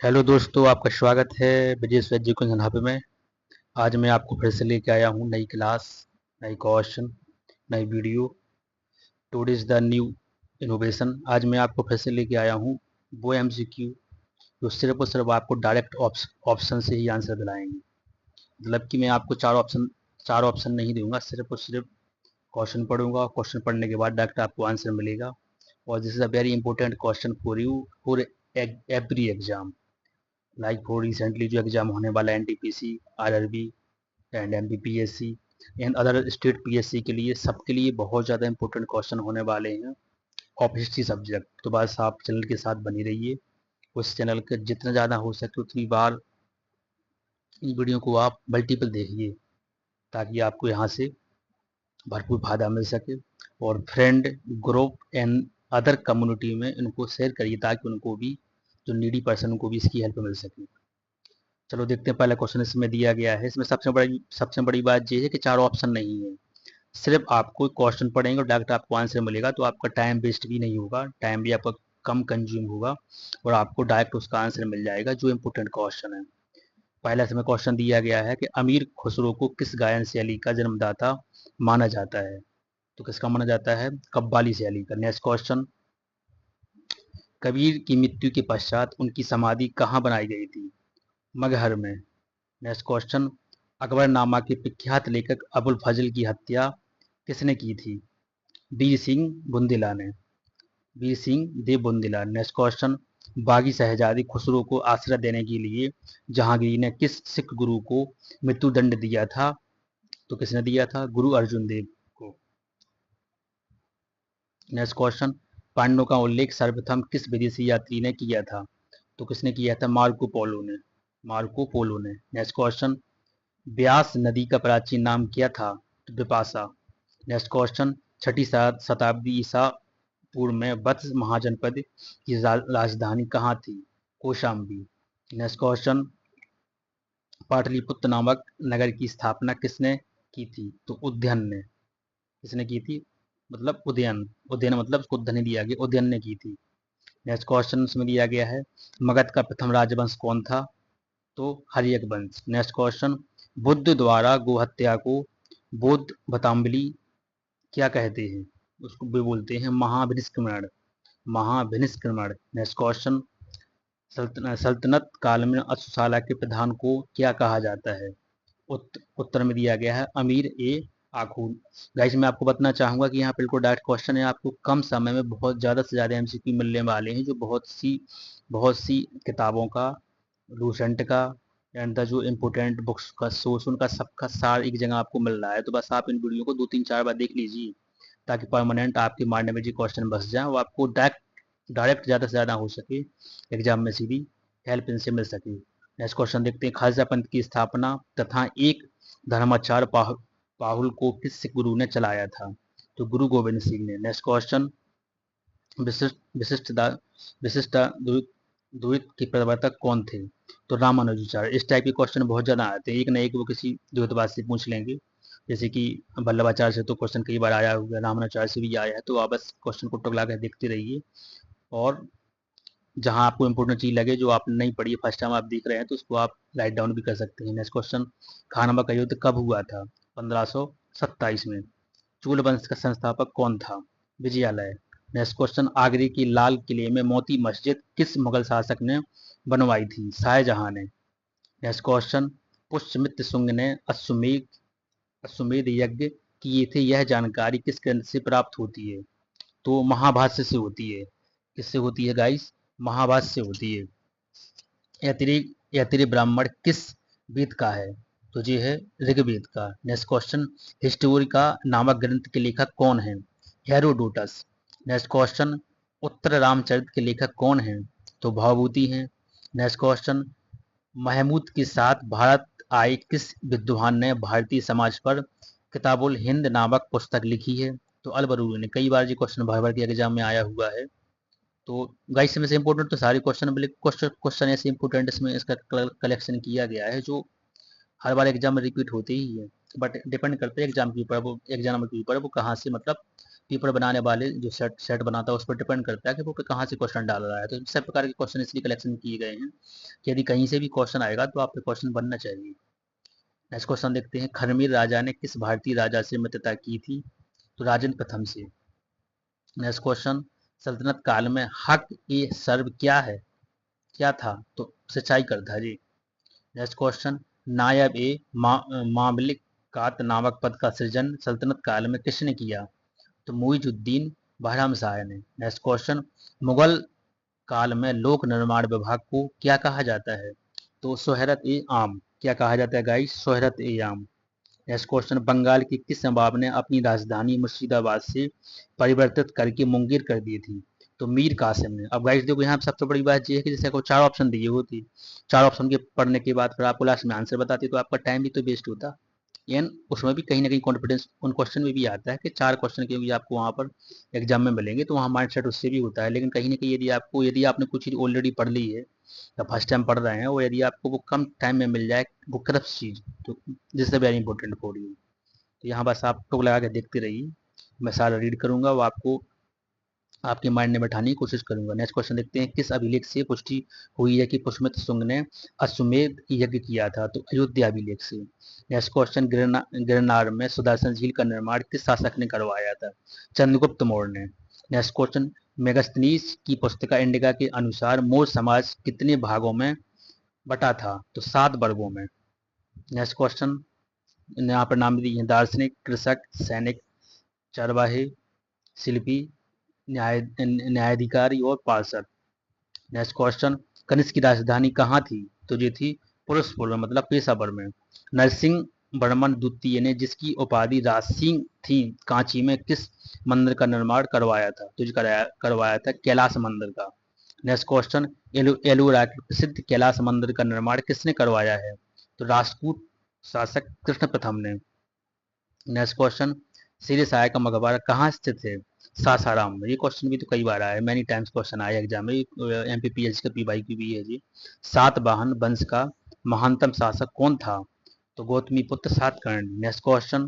Hello दोस्तों, आपका स्वागत है ब्रिजेश एजुकेशन हब में। आज मैं आपको फिर से लेके आया हूँ नई क्लास, नई क्वेश्चन, नई video. Today is the new innovation. आज मैं आपको फिर से लेके आया हूँ वो एमसीक्यू जो सिर्फ और सिर्फ आपको डायरेक्ट ऑप्शन से ही आंसर दिलाएंगे। मतलब कि मैं आपको चार ऑप्शन नहीं दूंगा, सिर्फ और सिर्फ क्वेश्चन पढ़ूंगा। क्वेश्चन पढ़ने के बाद डायरेक्ट आपको आंसर मिलेगा। और this is a very important question for you for every exam. Like for recently जो एग्जाम होने वाला है NTPC, RRB and MPPSC and other state PSC के लिए, सबके लिए बहुत ज़्यादा इंपॉर्टेंट क्वेश्चन होने वाले हैं ऑफ हिस्ट्री सब्जेक्ट। तो बस आप चैनल के साथ बनी रहिए। उस चैनल के जितना ज़्यादा हो सके उतनी बार इन वीडियो को आप मल्टीपल देखिए, ताकि आपको यहाँ से भरपूर फायदा मिल सके। और friend, group and other community में इनको शेयर करिए, ताकि उनको भी, जो नीडी पर्सन, उनको भी इसकी हेल्प मिल सके। चलो देखते हैं, पहला क्वेश्चन इसमें दिया गया है। इसमें सबसे बड़ी बात ये है कि चार ऑप्शन नहीं है। सिर्फ आपको क्वेश्चन पढ़ेंगे और डायरेक्ट आपको आंसर मिलेगा, तो आपका टाइम वेस्ट भी नहीं होगा, टाइम भी आपका कम कंज्यूम होगा और आपको डायरेक्ट उसका आंसर मिल जाएगा जो इम्पोर्टेंट क्वेश्चन है। पहला इसमें क्वेश्चन दिया गया है कि अमीर खुसरो को किस गायन शैली का जन्मदाता माना जाता है। तो किसका माना जाता है? कव्वाली शैली का। नेक्स्ट क्वेश्चन, कबीर की मृत्यु के पश्चात उनकी समाधि कहाँ बनाई गई थी? मगहर में। नेक्स्ट क्वेश्चन, अकबरनामा के प्रख्यात लेखक अबुल फजल की हत्या किसने की थी? वीर सिंह बुंदेला ने। वीर सिंह देव बुंदेला। नेक्स्ट क्वेश्चन, बागी शहजादी खुसरो को आश्रय देने के लिए जहांगीर ने किस सिख गुरु को मृत्युदंड दिया था? तो किसने दिया था? गुरु अर्जुन देव को। नेक्स्ट क्वेश्चन, पांडवों का उल्लेख सर्वप्रथम किस विदेशी यात्री ने किया था? तो किसने किया था? मार्को पोलो ने। मार्को पोलो ने। नेक्स्ट क्वेश्चन, ब्यास नदी का प्राचीन नाम क्या था? तो बिपाशा। नेक्स्ट क्वेश्चन, छठी शताब्दी ईसा पूर्व में वत्स महाजनपद की राजधानी कहाँ थी? कौशाम्बी। नेक्स्ट क्वेश्चन, पाटलिपुत्र नामक नगर की स्थापना किसने की थी? तो उद्यन ने। किसने की थी? मतलब उदयन। उदयन मतलब उसको उद्यन दिया गया, उदयन ने की थी। नेक्स्ट क्वेश्चन उसमें दिया गया है, मगध का प्रथम राजवंश कौन था? तो हर्यक वंश। नेक्स्ट क्वेश्चन, बुद्ध द्वारा गोहत्या को बौद्ध भताम्बली क्या कहते हैं? उसको भी बोलते हैं महाभिनिष्क्रमण। महाभिनिष्क्रमण। नेक्स्ट क्वेश्चन, सल्तनत काल में अश्वशाला के प्रधान को क्या कहा जाता है? उत्तर में दिया गया है अमीर ए आखून। गाइस, मैं आपको बताना चाहूंगा कि यहाँ बिल्कुल डायरेक्ट क्वेश्चन है। आपको कम समय में बहुत ज़्यादा से ज़्यादा एमसीक्यू मिलने वाले हैं, जो बहुत सी किताबों का, लूसेंट का एंड द जो इम्पोर्टेंट बुक्स का सोर्स, उनका सबका सार एक जगह आपको मिल रहा है। तो बस आप इन वीडियो को 2 3 4 बार देख लीजिए, ताकि परमानेंट आपके माइंड में जो क्वेश्चन बस जाए, वो आपको डायरेक्ट डायरेक्ट ज़्यादा से ज़्यादा हो सके एग्जाम में सीधी हेल्प इनसे मिल सके। नेक्स्ट क्वेश्चन देखते हैं, खालसा पंथ की स्थापना तथा एक धर्माचार्य पाहुल को किस सिख गुरु ने चलाया था? तो गुरु गोविंद सिंह ने। नेक्स्ट क्वेश्चन, विशिष्ट विशिष्टता विशिष्ट द्वैत के प्रवर्तक कौन थे? तो रामानुजाचार्य। इस टाइप के क्वेश्चन बहुत ज़्यादा आते हैं, एक ना एक वो किसी द्वैतवाद से पूछ लेंगे। जैसे कि वल्लभाचार्य से तो क्वेश्चन कई बार आया हुआ है, रामानुजाचार्य से भी आया है। तो आप बस क्वेश्चन को टुकला कर देखते रहिए, और जहां आपको इंपॉर्टेंट चीज लगे जो आपने नहीं पढ़ी है, फर्स्ट टाइम आप देख रहे हैं, तो उसको आप राइट डाउन भी कर सकते हैं। नेक्स्ट क्वेश्चन, खानवा का युद्ध कब हुआ था? 1527 में। चूल वंश का संस्थापक कौन था? विजयालय। नेक्स्ट क्वेश्चन, आगरे की लाल किले में मोती मस्जिद किस मुगल शासक ने बनवाई थी? शाहजहां ने। नेक्स्ट क्वेश्चन, पुष्यमित्र शुंग ने अश्वमेध यज्ञ किए थे, यह जानकारी किस ग्रंथ से प्राप्त होती है? तो महाभाष्य से होती है। किससे होती है गाइस? महाभाष्य से होती है। यतिरी ब्राह्मण किस वेद का है? तो ये है ऋग्वेद का। नेक्स्ट क्वेश्चन, हिस्टोरी का नामक ग्रंथ के लेखक कौन है? हेरोडोटस। नेक्स्ट क्वेश्चन, उत्तर रामचरित के लेखक कौन है? तो भवभूति हैं। नेक्स्ट क्वेश्चन, महमूद के साथ भारत आए किस विद्वान ने भारतीय समाज पर किताबुल हिंद नामक पुस्तक लिखी है? तो अल बरूनी ने। कई बार ये क्वेश्चन भर भर के एग्जाम में आया हुआ है। तो गाइस, में से इंपॉर्टेंट तो सारे क्वेश्चन, क्वेश्चन क्वेश्चन ऐसे इंपॉर्टेंट इसमें इसका कलेक्शन किया गया है, जो हर बार एग्जाम में रिपीट होते ही है। बट डिपेंड करते हैं एग्जाम के ऊपर, वो एग्जाम के ऊपर वो कहाँ से मतलब पेपर बनाने वाले जो सेट सेट बनाता है उस पर डिपेंड करता है कि वो पे कहाँ से क्वेश्चन डाल रहा है। तो सब प्रकार के क्वेश्चन इसलिए कलेक्शन किए गए हैं कि यदि कहीं से भी क्वेश्चन आएगा तो आप पे क्वेश्चन बनना चाहिए। नेक्स्ट क्वेश्चन देखते हैं, खरमीर राजा ने किस भारतीय राजा से मित्रता की थी? तो राजेंद्र प्रथम से। नेक्स्ट क्वेश्चन, सल्तनत काल में हक ए सर्व क्या है, क्या था? तो सिंचाई कर था जी। नेक्स्ट क्वेश्चन, नायब ए मामलिक कात नामक पद का सृजन सल्तनत काल में किसने किया? तो मुइजुद्दीन बहराम शाह ने। नेक्स्ट क्वेश्चन, मुगल काल में लोक निर्माण विभाग को क्या कहा जाता है? तो सोहरत ए आम। क्या कहा जाता है गाइस? सोहरत ए आम। नेक्स्ट क्वेश्चन, बंगाल के किस नवाब ने अपनी राजधानी मुर्शिदाबाद से परिवर्तित करके मुंगेर कर दी थी? तो मीर कासिम ने। अब गाइस देखो यहाँ सबसे बड़ी बात ये है कि जैसे आपको 4 ऑप्शन दिए होती, 4 ऑप्शन के पढ़ने के बाद फिर आपको लास्ट में आंसर बताती तो आपका टाइम भी तो वेस्ट होता। एंड उसमें भी कहीं ना कहीं कॉन्फिडेंस उन क्वेश्चन में भी आता है कि 4 क्वेश्चन के भी आपको वहाँ पर एग्जाम में मिलेंगे तो वहाँ माइंड सेट उससे भी होता है। लेकिन कहीं ना कहीं यदि आपने कुछ चीज़ ऑलरेडी पढ़ ली है या फर्स्ट टाइम पढ़ रहे हैं, और यदि आपको वो कम टाइम में मिल जाए वो क्रप्स चीज़, तो this is very important for you. तो यहाँ बस आप टुक लगा के देखते रहिए, मैं सारा रीड करूंगा, वो आपको आपके माइंड में बैठाने की कोशिश करूंगा। नेक्स्ट क्वेश्चन देखते हैं, किस अभिलेख से पुष्टि हुई है कि पुष्यमित्र शुंग ने अश्वमेध यज्ञ किया था? तो अयोध्या अभिलेख से। नेक्स्ट क्वेश्चन, गिरनार में सुदर्शन झील का निर्माण किस शासक ने करवाया था? चंद्रगुप्त मौर्य ने। नेक्स्ट क्वेश्चन, मेगस्थनीज की पुस्तिका इंडिका के अनुसार मोर समाज कितने भागों में बटा था? तो 7 वर्गों में। नेक्स्ट क्वेश्चन, यहाँ पर नाम दिए हैं, दार्शनिक, कृषक, सैनिक, चरवाहे, शिल्पी, न्यायाधिकारी और पार्षद। नेक्स्ट क्वेश्चन, कनिष्क की राजधानी कहाँ थी? तो ये थी पुरुषपुर में, मतलब पेशावर में। नरसिंह वर्मन द्वितीय ने, जिसकी उपाधि राजसिंह थी, कांची में किस मंदिर का निर्माण करवाया था? तो करवाया था कैलाश मंदिर का। नेक्स्ट क्वेश्चन, एलोरा के प्रसिद्ध कैलाश मंदिर का निर्माण किसने करवाया है? तो राजपूत शासक कृष्ण प्रथम ने। नेक्स्ट क्वेश्चन, शेर शाह का मकबरा कहाँ स्थित है? सासाराम में। ये क्वेश्चन भी तो कई बार आया है, मैनी टाइम्स क्वेश्चन आया एग्जाम में, एमपीपीएस का पीवाईक्यू भी है जी। सातवाहन वंश का महानतम शासक कौन था? तो गौतमीपुत्र सातकर्णी। नेक्स्ट क्वेश्चन,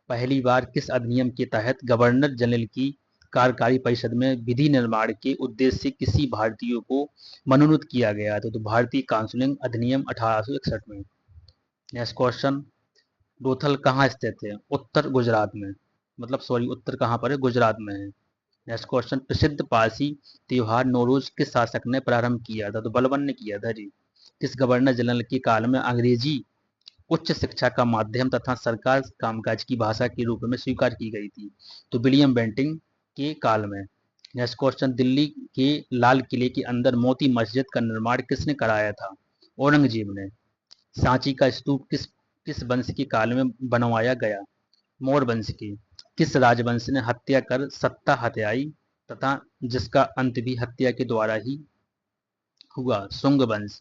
पहली बार किस अधिनियम के तहत गवर्नर जनरल की कार्यकारी परिषद में विधि निर्माण के उद्देश्य से किसी भारतीय को मनोनीत किया गया था? तो भारतीय काउंसिलिंग अधिनियम 1861 में। नेक्स्ट क्वेश्चन, लोथल कहाँ स्थित है? उत्तर गुजरात में, मतलब सॉरी उत्तर कहाँ पर है? गुजरात में है। नेक्स्ट क्वेश्चन, प्रसिद्ध पारसी त्योहार नौरोज किस शासक ने प्रारंभ किया था? तो बलबन ने किया था जी। किस गवर्नर जनरल के काल में अंग्रेजी उच्च शिक्षा का माध्यम तथा सरकार कामकाज की भाषा के रूप में स्वीकार की गई थी? तो विलियम बेंटिंग के काल में। नेक्स्ट क्वेश्चन, दिल्ली के लाल किले के अंदर मोती मस्जिद का निर्माण किसने कराया था? औरंगजेब ने। सांची का स्तूप किस किस वंश के काल में बनवाया गया? मौर्य वंश की। किस राजवंश ने हत्या कर सत्ता हत्याई तथा जिसका अंत भी हत्या के द्वारा ही हुआ? शुंग वंश।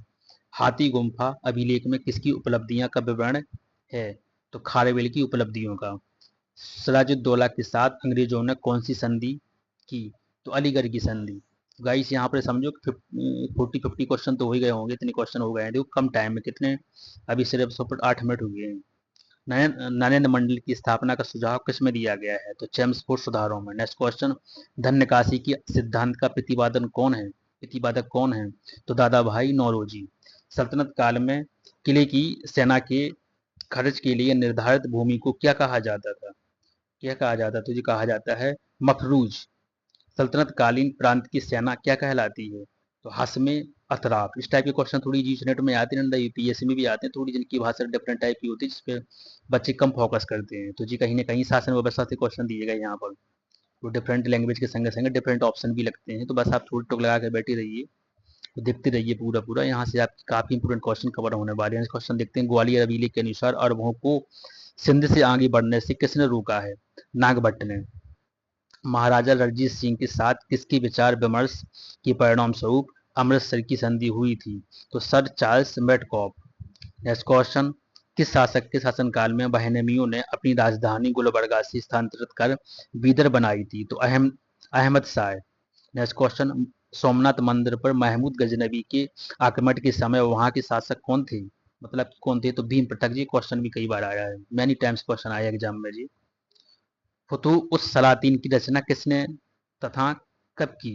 हाथी गुम्फा अभिलेख में किसकी उपलब्धियां का विवरण है? तो खारवेल की उपलब्धियों का। सिराजुद्दौला के साथ अंग्रेजों ने कौन सी संधि की? तो अलीगढ़ की संधि। गाइस यहाँ पर समझो 40-50 क्वेश्चन तो हो ही गए होंगे, इतने क्वेश्चन हो गए हैं, देखो कम टाइम में कितने, अभी सिर्फ 8 मिनट हुए हैं। नरेंद्र मंडल की स्थापना का सुझाव किसमें दिया गया है? तो चेम्सफोर्ड सुधारों में। नेक्स्ट क्वेश्चन, धन निकासी की सिद्धांत का प्रतिपादक कौन है? तो दादा भाई नौरोजी। सल्तनत काल में किले की सेना के खर्च के लिए निर्धारित भूमि को क्या कहा जाता था? क्या कहा जाता? तो जी कहा जाता है मफरूज। सल्तनत कालीन प्रांत की सेना क्या कहलाती है? तो हस्मे अतराफ। इस टाइप के क्वेश्चन थोड़ी जी नेट में आते हैं, यूपीएससी में भी आते हैं, थोड़ी जिनकी भाषा डिफरेंट टाइप की होती है जिसपे बच्चे कम फोकस करते हैं। तो जी कहीं ना कहीं शासन व्यवस्था से क्वेश्चन दिए गए यहाँ पर, तो डिफरेंट लैंग्वेज के संगे संगे डिफरेंट ऑप्शन भी लगते हैं, तो बस आप थोड़ी टुक लगा के बैठे रहिए, तो देखते रहिए पूरा पूरा, यहाँ से आपके काफी इंपोर्टेंट क्वेश्चन कवर होने वाले हैं। क्वेश्चन देखते हैं, ग्वालियर अभिलेख के अनुसार अरबों को सिंध से आगे बढ़ने से किसने रोका है? नागभट्ट ने। महाराजा रणजीत सिंह के साथ किसके विचार विमर्श के परिणाम स्वरूप अमृतसर की संधि हुई थी? तो sir Charles Metcalfe. Next question, किस शासक के शासनकाल में बहरमीयों ने अपनी राजधानी गुलबर्गा से स्थानांतरित कर बीदर बनाई थी? तो अहमद शाह। नेक्स्ट क्वेश्चन, सोमनाथ मंदिर पर महमूद गजनबी के आक्रमण के समय वहां के शासक कौन थे? मतलब कौन थे? तो भीम प्रताप जी। क्वेश्चन भी कई बार आया है, मैनी टाइम्स क्वेश्चन आया एग्जाम में जी। फुतूह उस सलातीन की रचना किसने तथा कब की?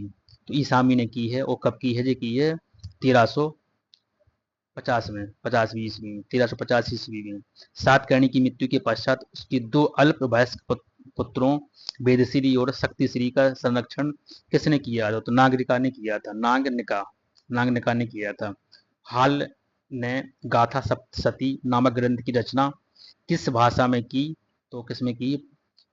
तो ईसामी ने की है। और कब की है? जी की है 1350 में, 50वीं ईस्वी में, 1350 ईस्वी में। सातकर्णी की मृत्यु के पश्चात उसके दो अल्प वयस्क पुत्रों वेदश्री और शक्तिश्री का संरक्षण किसने किया था? तो नागरिका ने किया था। नागनिका ने किया था। हाल ने गाथा सप्तशती नामक ग्रंथ की रचना किस भाषा में की? तो किसमें की?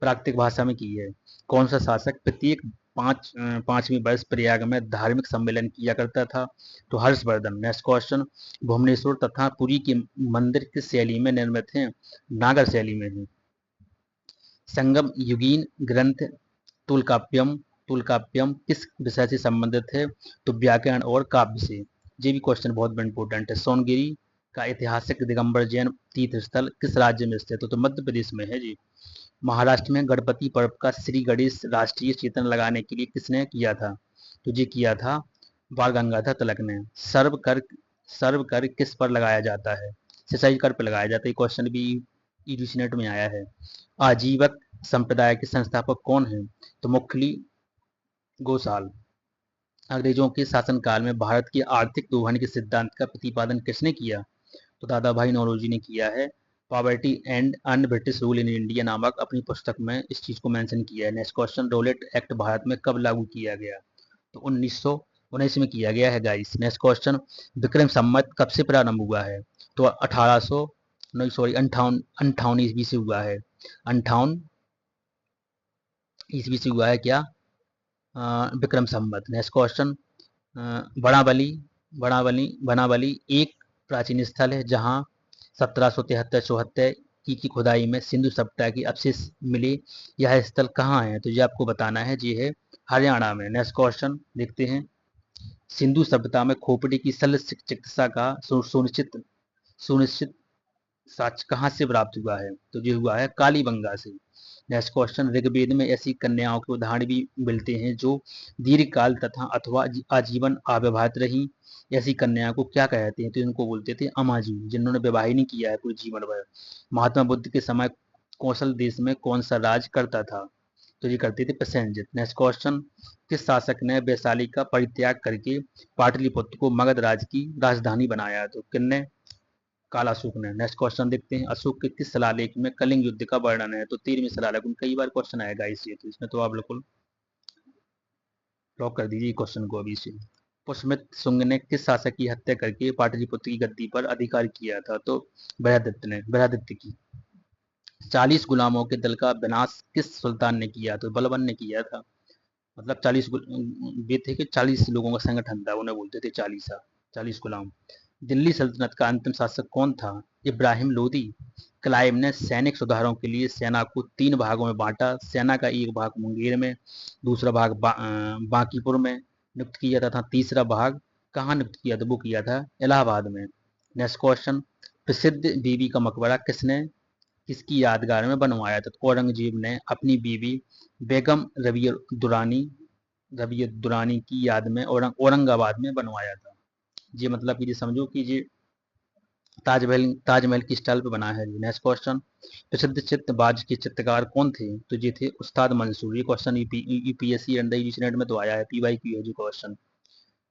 प्राकृतिक भाषा में की है। कौन सा शासक प्रत्येक 5वीं वर्ष प्रयाग में धार्मिक सम्मेलन किया करता था? तो हर्षवर्धन। नेक्स्ट क्वेश्चन, भुवनेश्वर तथा पुरी के मंदिर किस शैली में निर्मित हैं? नागर शैली में है। संगम युगीन ग्रंथ तुलकाप्यम तुलकाप्यम किस विषय से संबंधित है? तो व्याकरण और काव्य से। ये भी क्वेश्चन बहुत इंपॉर्टेंट है। सोनगिरी का ऐतिहासिक दिगंबर जैन तीर्थ स्थल किस राज्य में स्थित है? तो मध्य प्रदेश में है जी। महाराष्ट्र में गणपति पर्व का श्री गणेश राष्ट्रीय चेतन लगाने के लिए किसने किया था? तो ये किया था बाल गंगाधर तिलक ने। सर्व कर किस पर लगाया जाता है? सिंचाई कर पर लगाया जाता है। क्वेश्चन भी यूजीसी नेट में आया है। आजीवक संप्रदाय के संस्थापक कौन हैं? तो मुखली गोसाल। अंग्रेजों के शासनकाल में भारत की आर्थिक दोहन के सिद्धांत का प्रतिपादन किसने किया? तो दादा भाई नौरोजी ने किया है। Poverty and un British rule in India नामक अपनी पुस्तक में इस चीज को मेंशन किया है। Next question, Rowlatt Act Bharat में कब लागू किया गया? तो 1919 में किया गया है guys. Next question, Vikram Samvat कब से प्रारंभ हुआ है? तो 1800 नहीं सॉरी 58 ईस्वी से हुआ है। 58 ईस्वी से हुआ है क्या? विक्रम संवत। नेक्स्ट क्वेश्चन, बनावली बनावली एक प्राचीन स्थल है जहां 1773-74 की खुदाई में सिंधु सभ्यता के अवशेष मिले। यह स्थल कहाँ है? तो ये आपको बताना है। ये है हरियाणा में। नेक्स्ट क्वेश्चन देखते हैं। सिंधु सभ्यता में खोपड़ी की शल्य चिकित्सा का सुनिश्चित सुनिश्चित साक्ष्य कहाँ से प्राप्त हुआ है? तो ये हुआ है कालीबंगा से। नेक्स्ट क्वेश्चन, ऋग्वेद में ऐसी कन्याओं के उदाहरण भी मिलते हैं जो दीर्घकाल तथा अथवा आजीवन अविवाहित रही। ऐसी कन्याओं को क्या कहते हैं? तो इनको बोलते थे अमाजी, जिन्होंने विवाह ही नहीं किया है पूरे जीवन भर। महात्मा बुद्ध के समय कौशल देश में कौन सा राज करता था? तो ये करते थे प्रसेनजित। नेक्स्ट क्वेश्चन, किस शासक ने वैशाली का परित्याग करके पाटलिपुत्र को मगध राज की राजधानी बनाया? तो किन्ने? काला अशोक ने। नेक्स्ट क्वेश्चन देखते हैं। अशोक के किस शिलालेख में कलिंग युद्ध का वर्णन है? तो 13वीं शिलालेख में। कई बार क्वेश्चन आएगा इसलिए, तो इसमें तो आप बिल्कुल लॉक कर दीजिए क्वेश्चन को अभी से। पुष्यमित्र शुंग ने किस शासक की हत्या करके पाटलिपुत्र की गद्दी पर अधिकार किया था? तो बृहदित्य की। 40 गुलामों के दल का विनाश किस सुल्तान ने किया? तो बलबन ने किया था। मतलब 40 वे थे कि 40 लोगों का संगठन था, उन्हें बोलते थे 40 गुलाम। दिल्ली सल्तनत का अंतिम शासक कौन था? इब्राहिम लोदी। क्लाइव ने सैनिक सुधारों के लिए सेना को 3 भागों में बांटा। सेना का एक भाग मुंगेर में, दूसरा भाग बांकीपुर में नियुक्त किया था, तीसरा भाग कहाँ नियुक्त किया था? वो किया था इलाहाबाद में। नेक्स्ट क्वेश्चन, प्रसिद्ध बीबी का मकबरा किसकी यादगार में बनवाया था? तो औरंगजेब ने अपनी बीवी बेगम रबिया दुरानी की याद में औरंगाबाद में बनवाया था। ये मतलब कि ये समझो कि ये ताजमहल की स्टाइल पे बना है। नेक्स्ट क्वेश्चन, प्रसिद्ध चित्रबाज के चित्रकार कौन थे? तो ये थे उस्ताद मंसूर। ये क्वेश्चन यूपीएससी अंडर यूजीसी में तो आया है, पीवाईक्यू है जी क्वेश्चन।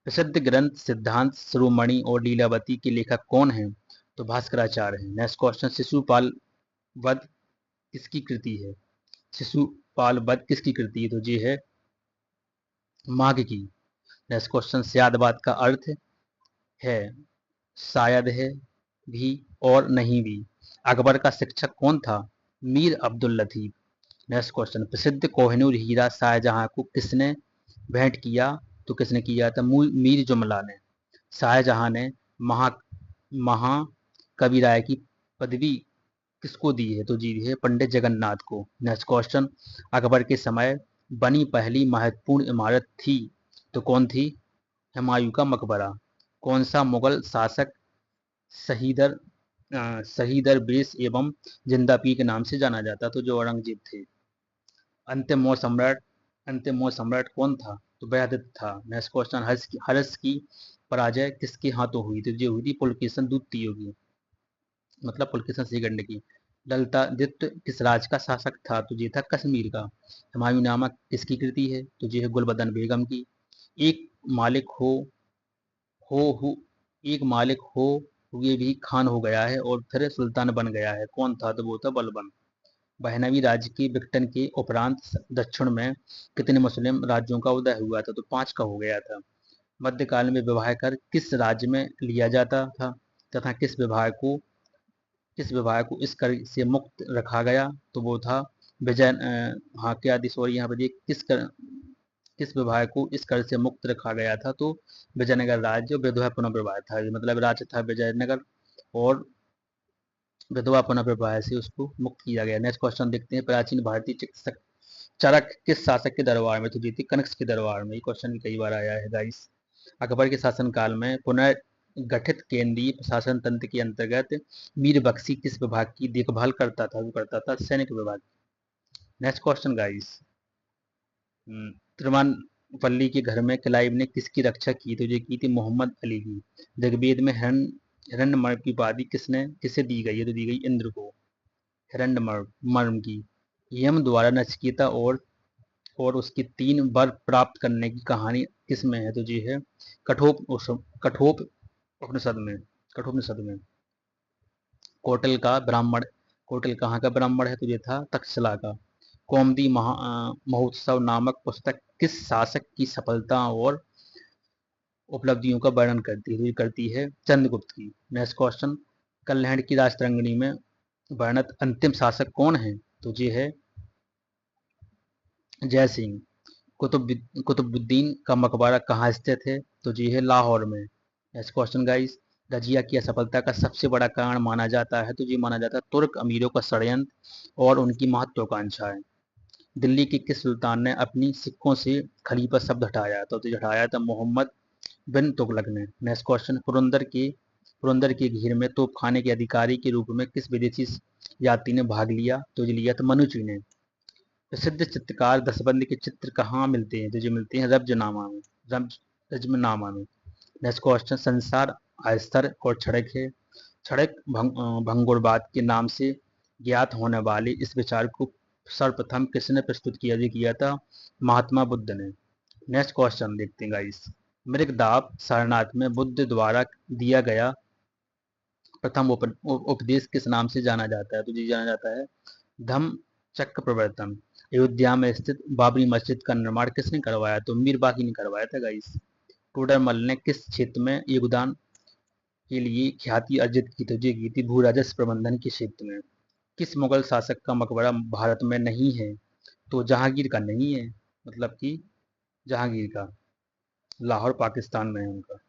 प्रसिद्ध ग्रंथ सिद्धांत शिरोमणि और लीलावती के लेखक कौन हैं? तो भास्कराचार्य हैं। नेक्स्ट क्वेश्चन, शिशुपाल वध किसकी कृति है? शिशुपाल वध किसकी कृति है? तो ये है माघ की। नेक्स्ट क्वेश्चन, स्यादबाद का अर्थ है शायद है भी और नहीं भी। अकबर का शिक्षक कौन था? मीर अब्दुल लतीफ। नेक्स्ट क्वेश्चन, प्रसिद्ध कोहिनूर हीरा शाहजहां को किसने भेंट किया? तो किसने किया था? मीर जुमला ने। शाहजहां ने महा महाकवि राय की पदवी किसको दी है? तो जी है पंडित जगन्नाथ को। नेक्स्ट क्वेश्चन, अकबर के समय बनी पहली महत्वपूर्ण इमारत थी तो कौन थी? हुमायूं का मकबरा। कौन सा मुगल शासक शहीदर बेस एवं जिंदा पीर के नाम से जाना जाता? तो जो औरंगजेब थे। अंतिम मौर्य सम्राट अंतिम मौर्य सम्राट कौन था? तो बयादत था। नेक्स्ट क्वेश्चन, हर्ष की पराजय किसके हाथों हुई? तो जो हुई थी पुलकेशन द्वितीय की, मतलब पुलकेशन सेकंड की। ललितादित्य किस राज्य का शासक था? तो ये था कश्मीर का। हुमायूं नामा किसकी कृति है? तो ये है गुलबदन बेगम की। एक मालिक हो एक मालिक हो हुए भी खान हो गया है और फिर सुल्तान बन गया है, कौन था? तो वो था बलबन। बहनावी राज्य के विघटन के उपरांत दक्षिण में कितने मुस्लिम राज्यों का उदय हुआ था? तो 5 का हो गया था। मध्यकाल में विवाह कर किस राज्य में लिया जाता था तथा किस विवाह को इस कर से मुक्त रखा गया? तो वो था विजय हाँ क्या दिस और यहाँ पर देखिए किस विवाह को इस कर से मुक्त रखा गया था? तो विजयनगर राज्य विधवा पुनर्विवाह था, ये मतलब राज्य था विजयनगर, और विधवा पुनर्विवाह से उसको मुक्त किया गया। नेक्स्ट क्वेश्चन देखते हैं। प्राचीन भारतीय चिकित्सक चरक किस शासक के दरबार में? तो जीती कनिष्क के दरबार में। ये क्वेश्चन भी कई बार आया है गाइस। अकबर के शासनकाल में पुनर्गठित केंद्रीय प्रशासन तंत्र के अंतर्गत मीर बख्शी किस विभाग की देखभाल करता था? वो करता था सैनिक विभाग। Next question guys. त्रिमानपल्ली के घर में क्लाइव ने किसकी रक्षा की? तो ये की थी मोहम्मद अली की। ऋग्वेद में हिरण्यमर्व की उपाधि किसे दी गई है? तो दी गई इंद्र को हिरण्यमर्व की। यम द्वारा नचिकेता और उसकी 3 वर प्राप्त करने की कहानी किसमें है? तो ये है कठोप उपनिषद में। कठोपनिषद में। कौटिल का ब्राह्मण कौटिल कहाँ का ब्राह्मण है? तो ये था तक्षशिला का। कौमुदी महोत्सव नामक पुस्तक किस शासक की सफलता और उपलब्धियों का वर्णन करती है? तो ये करती है चंद्रगुप्त की। Next question. कल्याण की राजतरंगिणी में वर्णित अंतिम शासक कौन है? तो ये है जय सिंह। कुतुबुद्दीन का मकबरा कहाँ स्थित है? तो ये है लाहौर में। Next question guys. रजिया की असफलता का सबसे बड़ा कारण माना जाता है? तो ये माना जाता है तुर्क अमीरों का षड्यंत्र और उनकी महत्वाकांक्षाएं। दिल्ली के किस सुल्तान ने अपनी सिक्कों से खलीफा शब्द हटाया? तो हटाया था मोहम्मद बिन तुगलक ने। Next question. पुरंदर के घेर में तोपखाने के अधिकारी के रूप में किस विदेशी यात्री ने भाग लिया? तो ये लिया था मनुची ने। प्रसिद्ध चित्रकार दसबंध के चित्र कहाँ मिलते हैं? तो जो मिलते हैं रज्मनामा में। Next question. संसार अस्तर और क्षणिक है। क्षणिक भंगुरबाद के नाम से ज्ञात होने वाले इस विचार को सर्वप्रथम किसने प्रस्तुत किया था? महात्मा बुद्ध ने। नेक्स्ट क्वेश्चन देखते हैं गाइस। मृगदाब सारनाथ में बुद्ध द्वारा दिया गया प्रथम उपदेश किस नाम से जाना जाता है? तो जी जाना जाता है धम्म चक्र प्रवर्तन। अयोध्या में स्थित बाबरी मस्जिद का निर्माण किसने करवाया? तो मीर बाकी ने करवाया था गाइस। टोडरमल ने किस क्षेत्र में योगदान के लिए ख्याति अर्जित की? तो जी की थी भू राजस्व प्रबंधन के क्षेत्र में। किस मुगल शासक का मकबरा भारत में नहीं है? तो जहांगीर का नहीं है, मतलब कि जहांगीर का लाहौर पाकिस्तान में है उनका।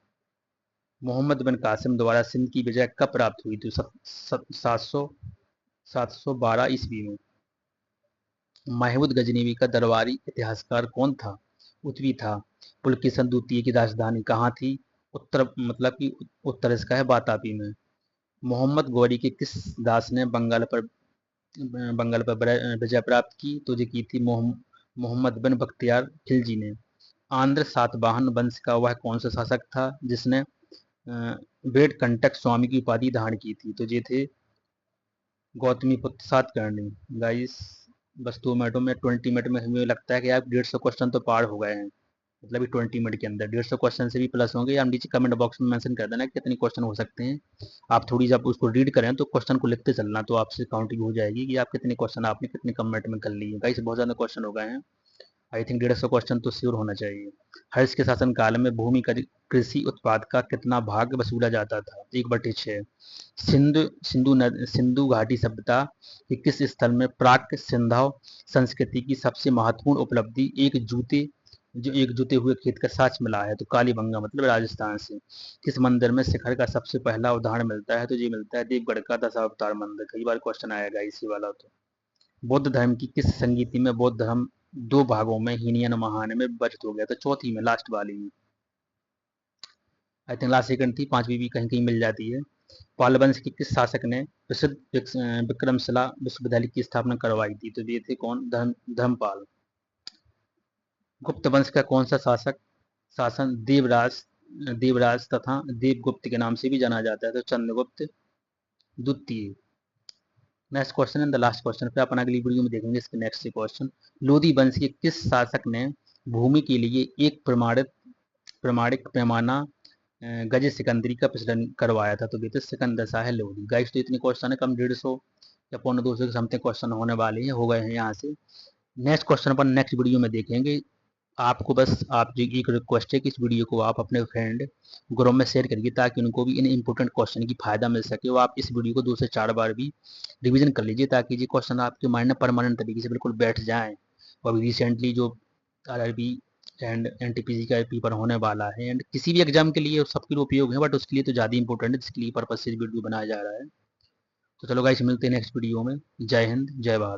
मोहम्मद बिन कासिम द्वारा सिंध की विजय कब प्राप्त हुई थी? 712 ईस्वी में। महमूद गजनवी का दरबारी इतिहासकार कौन था? उत्वी था। पुलकेशन द्वितीय की राजधानी कहाँ थी? उत्तर मतलब कि उत्तर इसका है बातापी में। मोहम्मद गौरी के किस दास ने बंगाल पर विजय प्राप्त की? तो ये की थी मोहम्मद बिन बख्तियार खिलजी ने। आंध्र सातवाहन वंश का वह कौन सा शासक था जिसने वेद कंटक स्वामी की उपाधि धारण की थी? तो ये थे गौतमी पुत्र सातकर्णी। गाइस बस 2 मिनटों में 20 मिनट में हमें लगता है कि आप 150 क्वेश्चन तो पार हो गए हैं, मतलब 20 मिनट के अंदर 150 क्वेश्चन से भी प्लस होंगे। या नीचे कमेंट बॉक्स में मेंशन कर देना कि कितने क्वेश्चन हो सकते हैं। आप थोड़ी जब उसको रीड करें तो क्वेश्चन को लिखते चलना, तो आपसे काउंटिंग हो जाएगी कि आप कितने क्वेश्चन आपने कितने कमेंट में कर लिए। गाइस बहुत ज़्यादा क्वेश्चन हो गए हैं। आई थिंक 150 क्वेश्चन तो श्योर होना चाहिए। हर्ष के शासन काल में भूमि कृषि उत्पाद का कितना भाग वसूला जाता था? 1/6। सिंधु घाटी सभ्यता के किस स्थल में प्राक सिंधव संस्कृति की सबसे महत्वपूर्ण उपलब्धि एक जुते हुए खेत का साक्ष्य मिला है? तो कालीबंगा मतलब राजस्थान से। किस मंदिर में शिखर का सबसे पहला उदाहरण मिलता है? तो ये मिलता है देवगढ़ का दशावतार मंदिर। कई बार क्वेश्चन आएगा इसी वाला। तो बौद्ध धर्म की किस संगीति में बौद्ध धर्म 2 भागों में हीनयान महान में विभाजित हो गया? तो चौथी में लास्ट वाली में। आई थिंक लास्ट सेकंड थी, 5वीं भी कहीं कहीं मिल जाती है। पाल वंश के किस शासक ने प्रसिद्ध विक्रमशिला विश्वविद्यालय की स्थापना करवाई थी? तो ये थे कौन? धर्मपाल। गुप्त वंश का कौन सा शासन देवराज तथा देवगुप्त के नाम से भी जाना जाता है? तो चंद्रगुप्त द्वितीय। Next question and the last question, फिर अपन अगली वीडियो में देखेंगे इसके नेक्स्ट क्वेश्चन। लोधी वंश के किस शासक ने भूमि के लिए एक प्रमाणिक पैमाना गज सिकंदरी का प्रचलन करवाया था? तो बेटे सिकंदर शाह है लोधी। गाइस तो इतने क्वेश्चन है, कम 150 या पौने 200 के समथिंग क्वेश्चन होने वाले हैं, हो गए हैं यहाँ से। नेक्स्ट क्वेश्चन अपन नेक्स्ट वीडियो में देखेंगे। आपको बस आप जो एक रिक्वेस्ट है कि इस वीडियो को आप अपने फ्रेंड ग्रुप में शेयर करिए, ताकि उनको भी इन इंपॉर्टेंट क्वेश्चन की फायदा मिल सके। और आप इस वीडियो को 2 से 4 बार भी रिवीजन कर लीजिए, ताकि ये क्वेश्चन आपके माइंड में परमानेंट तरीके से बिल्कुल बैठ जाएँ। और अभी रिसेंटली जो आरआरबी एंड एनटीपीसी का पेपर होने वाला है, एंड किसी भी एग्जाम के लिए सबके लिए उपयोग है, बट उसके लिए तो ज़्यादा इंपॉर्टेंट है, जिसके लिए पर्पज से वीडियो बनाया जा रहा है। तो चलो गाइस, मिलते हैं नेक्स्ट वीडियो में। जय हिंद, जय भारत।